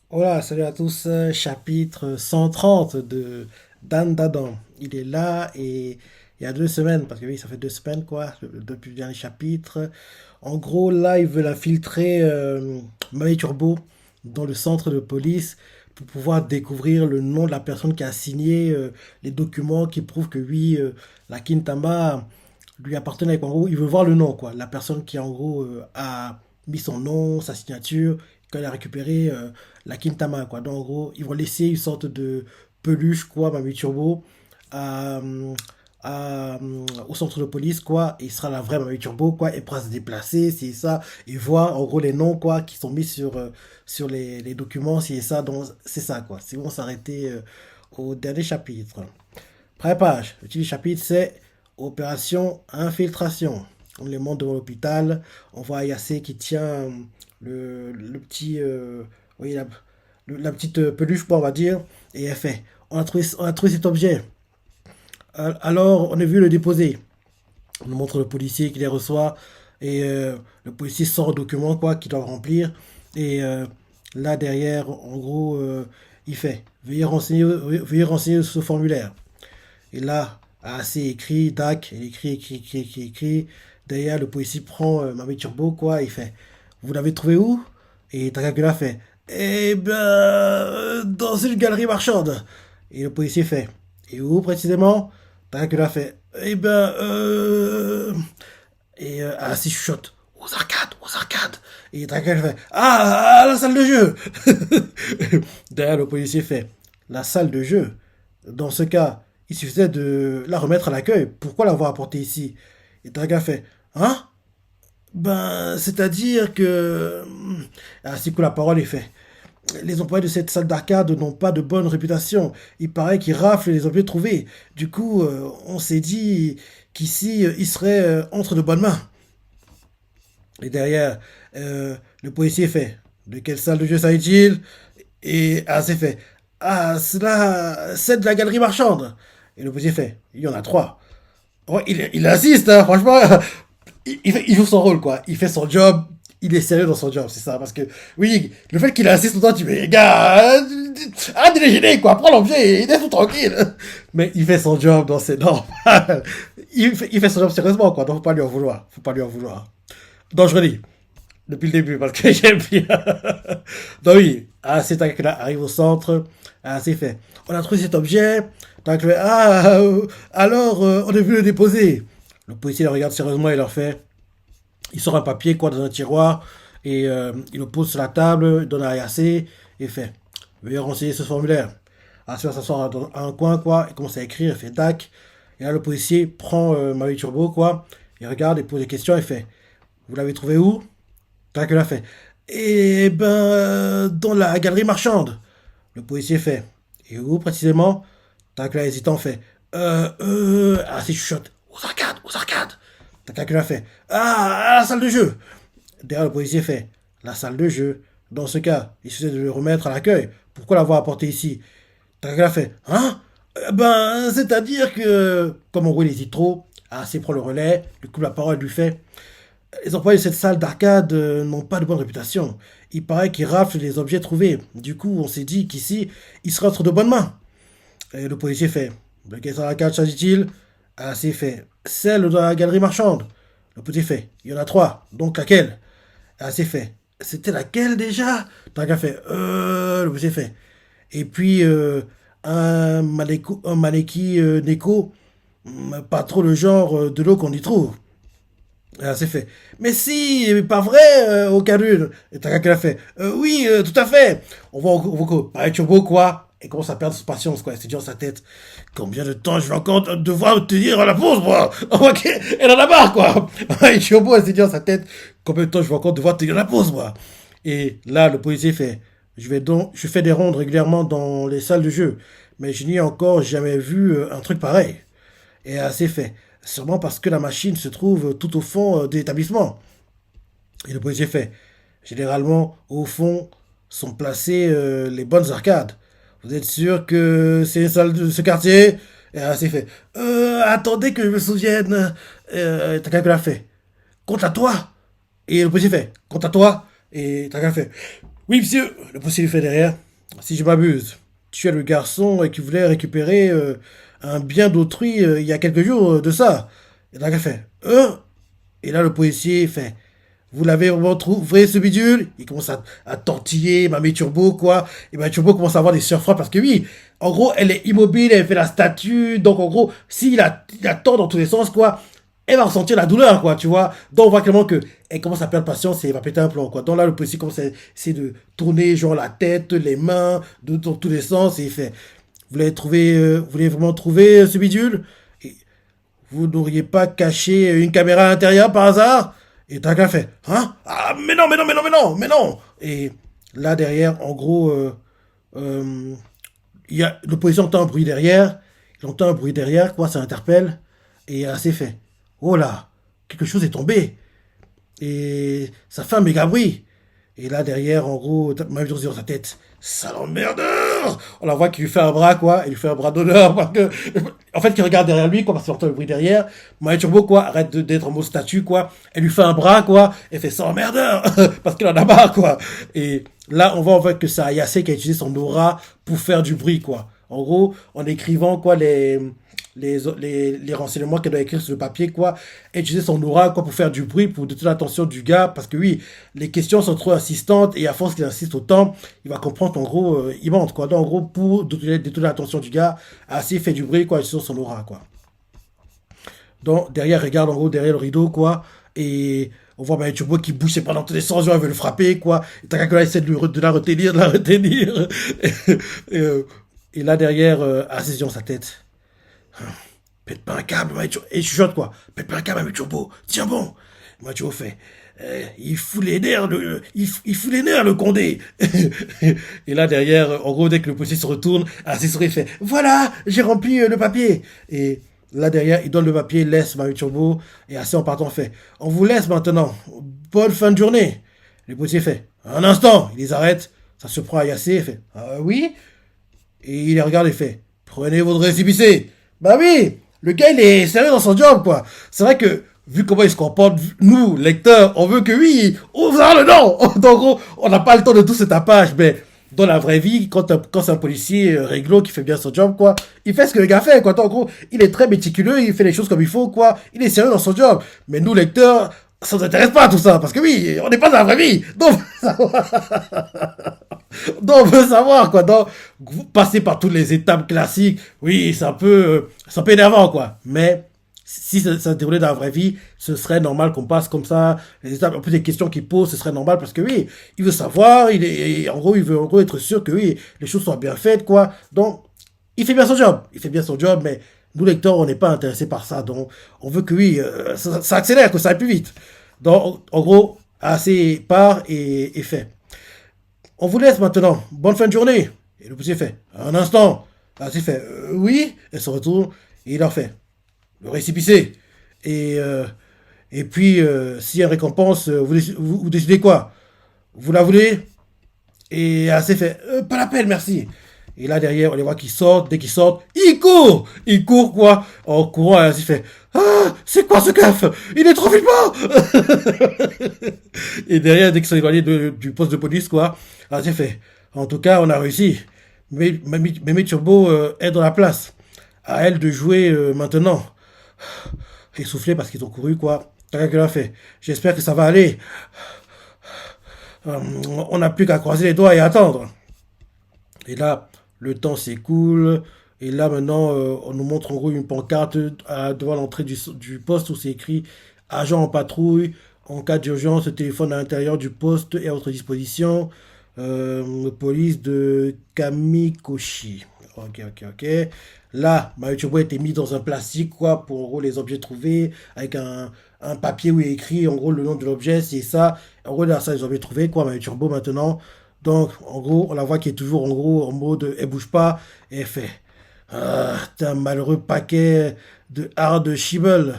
Voilà, salut à tous, chapitre 130 de Dan Dadan. Il est là et il y a 2 semaines, parce que oui, ça fait 2 semaines quoi, depuis le dernier chapitre. En gros, là, ils veulent infiltrer Maï Turbo dans le centre de police pour pouvoir découvrir le nom de la personne qui a signé les documents qui prouvent que oui, la Kintama lui appartenait. En gros, il veut voir le nom, quoi. La personne qui, en gros, a mis son nom, sa signature, quand elle a récupéré la Kintama, quoi. Donc, en gros, ils vont laisser une sorte de peluche, quoi, Mamie Turbo, à, au centre de police, quoi. Et il sera la vraie Mamie Turbo, quoi. Et pourra se déplacer, c'est ça. Et voir, en gros, les noms, quoi, qui sont mis sur les documents, c'est ça. Donc, c'est ça, quoi. C'est bon, s'arrêter au dernier chapitre. Première page. Le titre du chapitre, c'est Opération Infiltration. On les monte devant l'hôpital. On voit Ayase qui tient le petit. Oui, la petite peluche, quoi, on va dire. Et elle fait on a trouvé cet objet. Alors, on est venu le déposer. On nous montre le policier qui les reçoit. Et le policier sort le document, quoi, qu'il doit remplir. Et là, derrière, en gros, il fait veuillez renseigner ce formulaire. Et là, c'est écrit, tac, il écrit, écrit, écrit, écrit, écrit. Derrière, le policier prend Mamie Turbo, quoi, il fait vous l'avez trouvé où? Et Takakula fait eh ben, dans une galerie marchande. Et le policier fait et où précisément? Takakula fait eh ben, et c'est chuchote aux arcades, aux arcades. Et Takakula fait ah, à la salle de jeu. Derrière, le policier fait la salle de jeu. Dans ce cas, il suffisait de la remettre à l'accueil. Pourquoi l'avoir apportée ici? Et Draga fait hein? Ben, c'est-à-dire que. Ainsi que la parole est faite. Les employés de cette salle d'arcade n'ont pas de bonne réputation. Il paraît qu'ils raflent les objets trouvés. Du coup, on s'est dit qu'ici, ils seraient entre de bonnes mains. Et derrière, le policier fait de quelle salle de jeu s'agit-il? Et c'est fait ah, cela, c'est de la galerie marchande. Et le policier fait il y en a trois. Ouais, il insiste, hein, franchement, il joue son rôle, quoi. Il fait son job, il est sérieux dans son job, c'est ça. Parce que, oui, le fait qu'il insiste tout le temps, tu dis, gars, arrête de les gêner, quoi, prends l'objet, il est tout tranquille. Mais il fait son job, donc c'est normal. Il fait son job sérieusement, quoi, donc faut pas lui en vouloir. Faut pas lui en vouloir. Donc je redis, depuis le début, parce que j'aime bien. Donc oui, c'est là arrive au centre, c'est fait. On a trouvé cet objet, donc alors on est venu le déposer. Le policier le regarde sérieusement et leur fait, il sort un papier quoi dans un tiroir et il le pose sur la table, il donne à Ayase et fait, veuillez renseigner ce formulaire. Ayase va s'asseoir dans un coin quoi, il commence à écrire, il fait dac. Et là le policier prend Marie Turbo quoi, il regarde et pose des questions et fait, vous l'avez trouvé où? Tac, il a fait. Eh ben, dans la galerie marchande. Le policier fait. Et où précisément? Tac, là, hésitant, fait. C'est chuchote. Aux arcades, aux arcades. Tac, il a fait. À la salle de jeu. Derrière, le policier fait. La salle de jeu. Dans ce cas, il suffisait de le remettre à l'accueil. Pourquoi l'avoir apporté ici? Tac, il a fait. Hein? Ben, c'est-à-dire que, comme en gros il hésite trop, c'est prend le relais, lui coupe la parole, lui fait les employés de cette salle d'arcade n'ont pas de bonne réputation. Il paraît qu'ils raflent les objets trouvés. Du coup, on s'est dit qu'ici, il sera entre de bonnes mains. Et le policier fait de quelle salle d'arcade s'agit-il? C'est fait celle de la galerie marchande. Le policier fait il y en a trois. Donc laquelle? C'est fait c'était laquelle déjà? T'as fait le policier fait. Et puis, un maneki Neko, pas trop le genre de l'eau qu'on y trouve. C'est fait. Mais si, pas vrai, au Canune. Et Takaka l'a fait. Oui, tout à fait. On voit pareil, Turbo, quoi. Et commence à perdre sa patience, quoi. Elle s'est dit dans sa tête. Combien de temps je vais encore devoir tenir à la pause, moi? Ok, elle en a marre, quoi. Et Turbo, elle s'est dit dans sa tête. Combien de temps je vais encore devoir tenir la pause, moi? Et là, le policier fait. Je fais des rondes régulièrement dans les salles de jeu. Mais je n'y ai encore jamais vu un truc pareil. Et c'est fait. Sûrement parce que la machine se trouve tout au fond de l'établissement. Et le policier fait. Généralement, au fond, sont placées les bonnes arcades. Vous êtes sûr que c'est une salle de ce quartier? Et c'est fait. Attendez que je me souvienne. T'as quelqu'un l'a fait. Compte à toi. Et le policier fait. Compte à toi. Et t'as quelqu'un fait. Oui, monsieur, le policier lui fait derrière. Si je m'abuse, tu es le garçon qui voulait récupérer un bien d'autrui il y a quelques jours de ça. Et là, il fait, Et là, le policier fait, vous l'avez vraiment trouvé ce bidule? Il commence à tortiller Mamie Turbo, quoi. Et Mamie Turbo commence à avoir des surfroids parce que oui, en gros, elle est immobile, elle fait la statue. Donc, en gros, il a tort dans tous les sens, quoi, elle va ressentir la douleur, quoi, tu vois. Donc, on voit clairement que elle commence à perdre patience et elle va péter un plomb, quoi. Donc là, le policier commence à essayer de tourner, genre, la tête, les mains, dans tous les sens. Et il fait, vous voulez vraiment trouver ce bidule? Et vous n'auriez pas caché une caméra à l'intérieur par hasard? Et Taka fait, hein? Ah, mais non, mais non, mais non, mais non, mais non! Et là, derrière, en gros, euh, le policier entend un bruit derrière. Il entend un bruit derrière, quoi, ça interpelle. Et c'est fait. Oh là, quelque chose est tombé. Et ça fait un méga bruit. Et là, derrière, en gros, même chose dans sa tête. Sale emmerdeur! On la voit qu'il lui fait un bras, quoi. Il lui fait un bras d'honneur. Parce que, en fait, qu'il regarde derrière lui, quoi, parce qu'il entend le bruit derrière. Maï Turbo, quoi, arrête d'être en mode statue, quoi. Elle lui fait un bras, quoi. Elle fait sale emmerdeur! Parce qu'il en a marre, quoi. Et là, on voit en fait que c'est Ayase qui a utilisé son aura pour faire du bruit, quoi. En gros, en écrivant, quoi, les renseignements qu'elle doit écrire sur le papier, quoi, et utiliser son aura, quoi, pour faire du bruit, pour détourner l'attention du gars, parce que oui, les questions sont trop insistantes, et à force qu'il insiste autant, il va comprendre qu'en gros, il mente, quoi. Donc, en gros, pour détourner l'attention du gars, assez fait du bruit, quoi, sur son aura, quoi. Donc, derrière, regarde, en gros, derrière le rideau, quoi, et on voit ben, Turbo qui bouge ses bras dans tous les sens, genre, il veut le frapper, quoi, et t'as qu'à là, essaie de la retenir, de la retenir, et, et là, derrière, Aziz dans sa tête. Pète pas un câble, Maïcho. Et je chuchote quoi. Pète pas un câble, Turbo. Tiens bon. Maïcho fait. Il fout les nerfs, il fout les nerfs, le Condé. Et là, derrière, en gros, dès que le policier se retourne, Assis sourit fait. Voilà, j'ai rempli le papier. Et là, derrière, il donne le papier, laisse Marie Turbo. Et assez en partant, fait. On vous laisse maintenant. Bonne fin de journée. Le policier fait. Un instant. Il les arrête. Ça se prend à Yassé. Il fait. Ah oui. Et il les regarde et fait. Prenez votre récépissé. Bah oui, le gars il est sérieux dans son job quoi. C'est vrai que vu comment il se comporte, nous lecteurs, on veut que oui, on va le nom. Donc en gros, on n'a pas le temps de tout ce tapage, mais dans la vraie vie, quand c'est un policier réglo qui fait bien son job quoi, il fait ce que le gars fait quoi. Donc, en gros, il est très méticuleux, il fait les choses comme il faut quoi. Il est sérieux dans son job. Mais nous lecteurs, ça nous intéresse pas tout ça parce que oui, on n'est pas dans la vraie vie. Donc donc, on veut savoir, quoi. Donc, vous passez par toutes les étapes classiques. Oui, c'est un peu énervant, quoi. Mais, si ça se déroulait dans la vraie vie, ce serait normal qu'on passe comme ça. Les étapes, en plus, les questions qu'il pose, ce serait normal parce que oui, il veut savoir, en gros, il veut en gros être sûr que oui, les choses soient bien faites, quoi. Donc, il fait bien son job. Il fait bien son job, mais nous, lecteurs, on n'est pas intéressés par ça. Donc, on veut que oui, ça accélère, que ça aille plus vite. Donc, en gros, assez part et fait. On vous laisse maintenant. Bonne fin de journée. Et le policier fait, un instant. Là, il fait, oui. Elle se retourne et il leur fait, le récipicé. Et, euh, et puis, s'il y a une récompense, vous décidez quoi? Vous la voulez? Et assez fait, pas la peine, merci. Et là, derrière, on les voit qui sortent. Dès qu'ils sortent, ils courent. Ils courent, quoi. En courant, elle s'est fait, ah, c'est quoi ce keuf? Il est trop vite. Et derrière, dès qu'ils sont éloignés du poste de police, quoi, elle s'est fait, en tout cas, on a réussi. Mais Mémé Turbo est dans la place. À elle de jouer maintenant. Essoufflé parce qu'ils ont couru, quoi. T'as qu'elle a fait. J'espère que ça va aller. Euh, on n'a plus qu'à croiser les doigts et attendre. Et là, le temps s'écoule. Et là, maintenant, on nous montre en gros une pancarte devant l'entrée du poste où c'est écrit agent en patrouille. En cas d'urgence, le téléphone à l'intérieur du poste est à votre disposition. Police de Kamikoshi. Ok, ok, ok. Là, Maruchobo a été mis dans un plastique, quoi, pour en gros les objets trouvés, avec un papier où il est écrit en gros le nom de l'objet, c'est ça. En gros, là, ça, les objets trouvés, quoi, Maruchobo maintenant. Donc, en gros, on la voit qui est toujours en gros en mode elle bouge pas, et elle fait t'es un malheureux paquet de hard Shibble.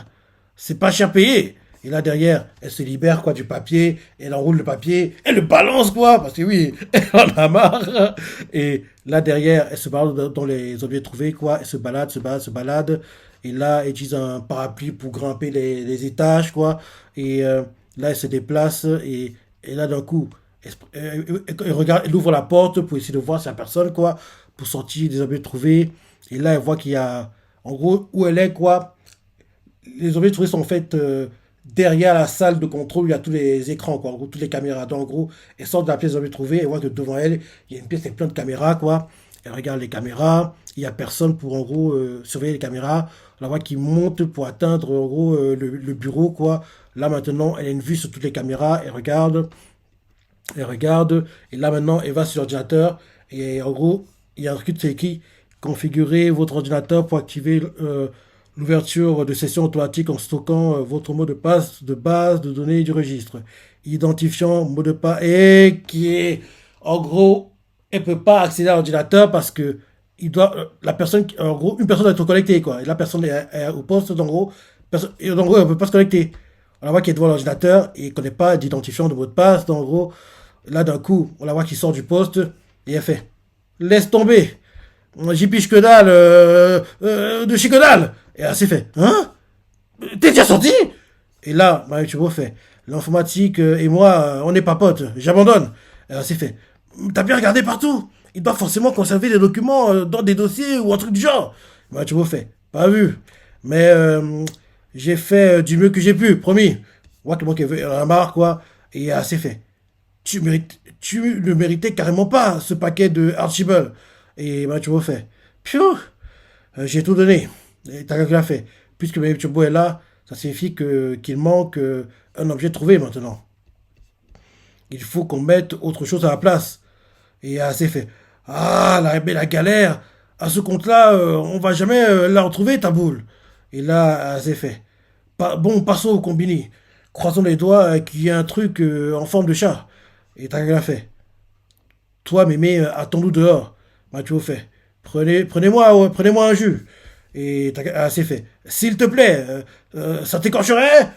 C'est pas cher payé. Et là derrière, elle se libère quoi du papier, elle enroule le papier, elle le balance quoi, parce que oui, elle en a marre. Et là derrière, elle se balade dans les objets trouvés quoi, elle se balade, se balade, se balade. Et là, elle utilise un parapluie pour grimper les étages quoi. Et là, elle se déplace et là d'un coup, Elle regarde, elle ouvre la porte pour essayer de voir si la personne, quoi, pour sortir des objets trouvés. Et là, elle voit qu'il y a, en gros, où elle est, quoi. Les objets trouvés sont en fait derrière la salle de contrôle, il y a tous les écrans, quoi, en gros, toutes les caméras. Donc, en gros, elle sort de la pièce des objets trouvés, elle voit que devant elle, il y a une pièce avec plein de caméras, quoi. Elle regarde les caméras, il n'y a personne pour, en gros, surveiller les caméras. On la voit qui monte pour atteindre, en gros, le bureau, quoi. Là, maintenant, elle a une vue sur toutes les caméras, elle regarde, et là maintenant, elle va sur l'ordinateur, et en gros, il y a un truc c'est écrit configurer votre ordinateur pour activer l'ouverture de session automatique en stockant votre mot de passe de base de données du registre. Identifiant mot de passe, et qui est, en gros, elle peut pas accéder à l'ordinateur parce que la personne, en gros, une personne doit être connectée, quoi. Et la personne est au poste, en gros, et en gros, elle peut pas se connecter. On la voit qui est devant l'ordinateur et ne connaît pas d'identifiant de mot de passe. Donc, en gros, là, d'un coup, on la voit qui sort du poste et elle fait laisse tomber. J'y piche que dalle, de chez que dalle. Et elle s'est fait hein. T'es déjà sorti. Et là, Marie Chubo fait l'informatique et moi, on n'est pas potes. J'abandonne. Et elle s'est fait t'as bien regardé partout. Il doit forcément conserver des documents dans des dossiers ou un truc du genre. Marie Chubo fait pas vu. Mais j'ai fait du mieux que j'ai pu, promis. Moi qui veut la marque, quoi. Et c'est fait. Tu ne méritais carrément pas ce paquet de Archibald. Et bah, tu vois, fait. Piou, j'ai tout donné. Et t'as quelqu'un fait. Puisque Baby Turbo est là, ça signifie qu'il manque un objet trouvé maintenant. Il faut qu'on mette autre chose à la place. Et c'est fait. Ah, la galère. À ce compte-là, on va jamais la retrouver, ta boule. Et là, c'est fait. Bon, passons au combini. Croisons les doigts qu'il y a un truc en forme de chat. Et t'as rien fait. Toi, mémé, attends-nous dehors. Mathieu fait. Prenez-moi un jus. Et c'est fait. S'il te plaît, ça t'écorcherait.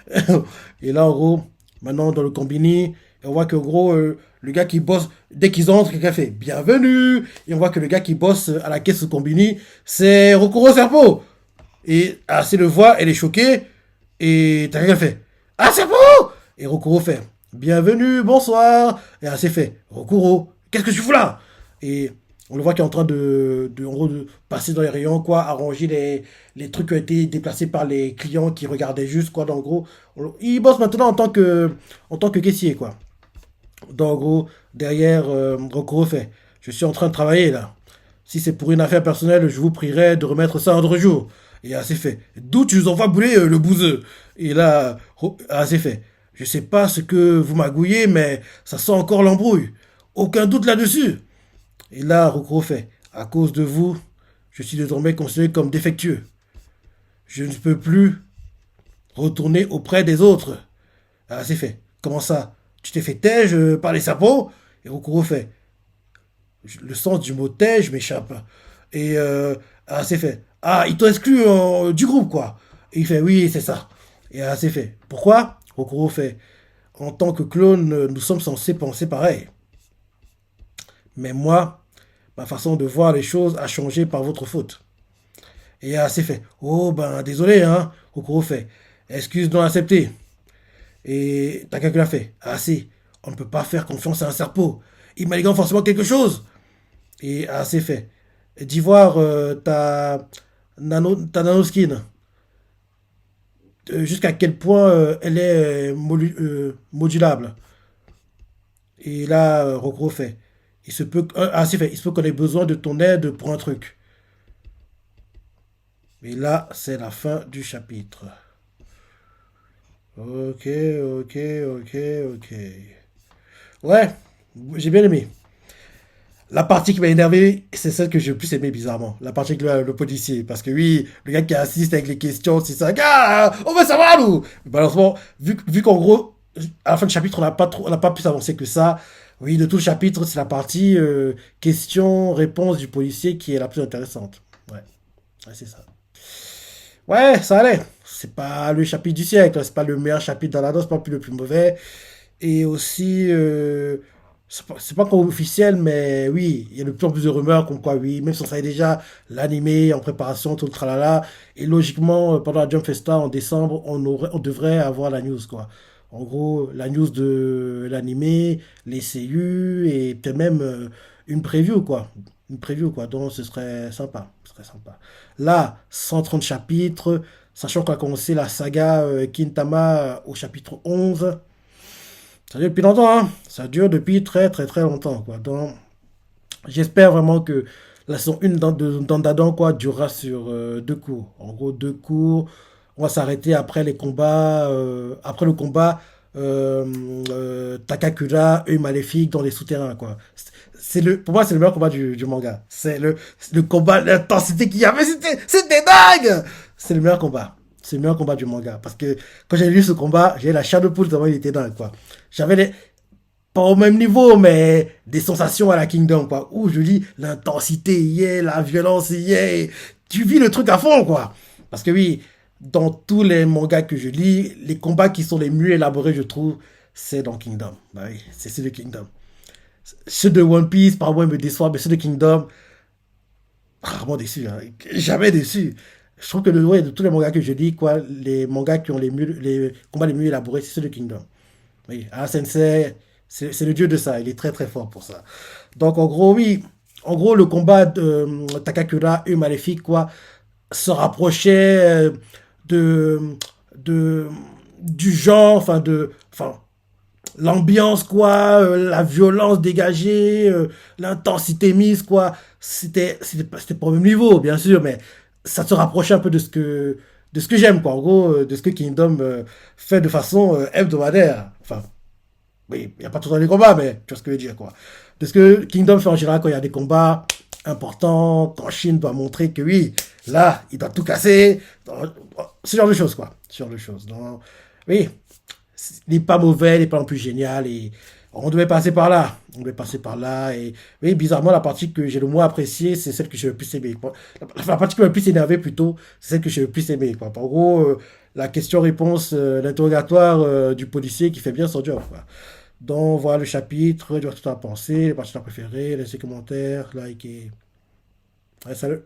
Et là, en gros, maintenant, dans le combini, on voit que, en gros, le gars qui bosse, dès qu'ils entrent, quelqu'un fait bienvenue. Et on voit que le gars qui bosse à la caisse au combini, c'est Rokuro Serpo. Et c'est le voit, elle est choquée. Et t'as quelqu'un fait ah, Serpo. Et Rokuro fait bienvenue, bonsoir. Et c'est fait Rokuro, qu'est-ce que tu fous là? Et on le voit qu'il est en train en gros, de passer dans les rayons, quoi, arranger les trucs qui ont été déplacés par les clients qui regardaient juste, quoi. Donc, en gros, il bosse maintenant en tant que caissier, quoi. Donc, en gros, derrière, Rokuro fait je suis en train de travailler, là. Si c'est pour une affaire personnelle, je vous prierai de remettre ça un autre jour. Et c'est fait. D'où tu nous envoies bouler le bouseux? Et là, c'est fait. Je sais pas ce que vous magouillez, mais ça sent encore l'embrouille. Aucun doute là-dessus. Et là, Rokuro fait à cause de vous, je suis désormais considéré comme défectueux. Je ne peux plus retourner auprès des autres. C'est fait. Comment ça? Tu t'es fait tège par les sapots? Et Rokuro fait le sens du mot tège m'échappe. Et c'est fait. Ah, il t'a exclu du groupe, quoi. Et il fait oui, c'est ça. Et c'est fait. Pourquoi? Rokuro fait en tant que clone, nous sommes censés penser pareil. Mais moi, ma façon de voir les choses a changé par votre faute. Et c'est fait. Oh, ben, désolé, hein. Rokuro fait. Excuse non acceptée. Et Takako l'a fait. Si, on ne peut pas faire confiance à un serpent. Il m'a forcément quelque chose. Et c'est fait. D'ivoire, ta nanoskin. Jusqu'à quel point elle est modulable. Et là, Rokuro fait. Il se peut, c'est fait. Il se peut qu'on ait besoin de ton aide pour un truc. Et là, c'est la fin du chapitre. Ok, ok, ok, ok. Ouais, j'ai bien aimé. La partie qui m'a énervé, c'est celle que j'ai le plus aimé bizarrement. La partie avec le policier. Parce que oui, le gars qui assiste avec les questions, c'est ça. Gars, on veut savoir, nous. Mais malheureusement, vu qu'en gros, à la fin du chapitre, on n'a pas pu avancer que ça. Oui, de tout le chapitre, c'est la partie question-réponse du policier qui est la plus intéressante. Ouais, c'est ça. Ouais, ça allait. C'est pas le chapitre du siècle, c'est pas le meilleur chapitre dans la danse, c'est pas plus le plus mauvais. Et aussi, c'est pas encore officiel, mais oui, il y a de plus en plus de rumeurs comme quoi, oui, même si on savait déjà l'animé en préparation, tout le tralala. Et logiquement, pendant la Jump Festa en décembre, on devrait avoir la news, quoi. En gros, la news de l'animé, les CU et peut-être même une preview, quoi. Une preview, quoi. Donc, ce serait sympa. Ce serait sympa. Là, 130 chapitres, sachant qu'on a commencé la saga Kintama au chapitre 11. Ça dure depuis longtemps, hein. Ça dure depuis très, très, très longtemps, quoi. Donc, j'espère vraiment que la saison 1 d'Andadan, quoi, durera sur deux cours. En gros, deux cours. On va s'arrêter après les combats. Après le combat, Takakura, œil maléfique dans les souterrains, quoi. Pour moi, c'est le meilleur combat du manga. C'est le combat, l'intensité qu'il y avait. C'était dingue! C'est le meilleur combat. C'est le meilleur combat du manga. Parce que quand j'ai lu ce combat, j'ai la chair de poule tellement il était dingue, quoi. J'avais les, pas au même niveau, mais des sensations à la Kingdom, quoi. Où je dis, l'intensité y est, la violence y est. Tu vis le truc à fond, quoi. Parce que oui, dans tous les mangas que je lis, les combats qui sont les mieux élaborés, je trouve, c'est dans Kingdom. Bah oui, c'est ceux de Kingdom. Ceux de One Piece, par moi, me déçoivent, mais ceux de Kingdom, rarement déçu, hein. Jamais déçu. Je trouve que ouais, de tous les mangas que je lis, quoi, les mangas qui ont les combats les mieux élaborés, c'est ceux de Kingdom. Oui, ah, Sensei, c'est le dieu de ça. Il est très très fort pour ça. Donc en gros, oui. En gros, le combat de Takakura et Maléfique, quoi, se rapprochait de, de, du genre, enfin, l'ambiance, quoi, la violence dégagée, l'intensité mise, quoi. C'était pas au même niveau, bien sûr, mais ça se rapprochait un peu de ce que j'aime, quoi. En gros, de ce que Kingdom fait de façon hebdomadaire. Enfin, oui, il n'y a pas tout le temps des combats, mais tu vois ce que je veux dire, quoi. De ce que Kingdom fait en général quand il y a des combats importants, quand Shin doit montrer que oui, là, il doit tout casser. Ce genre de choses, quoi. Ce genre de choses. Donc, oui, il n'est pas mauvais, il n'est pas non plus génial. Et on devait passer par là. On devait passer par là. Et oui, bizarrement, la partie que j'ai le moins appréciée, c'est celle que j'ai le plus aimée, quoi. La partie qui m'a le plus énervé, plutôt, c'est celle que j'ai le plus aimée, quoi. En gros, la question-réponse, l'interrogatoire du policier qui fait bien son job, quoi. Donc, voilà le chapitre, tu vois tout à penser, les parties préférées, laissez commentaires, likez. Ouais, salut.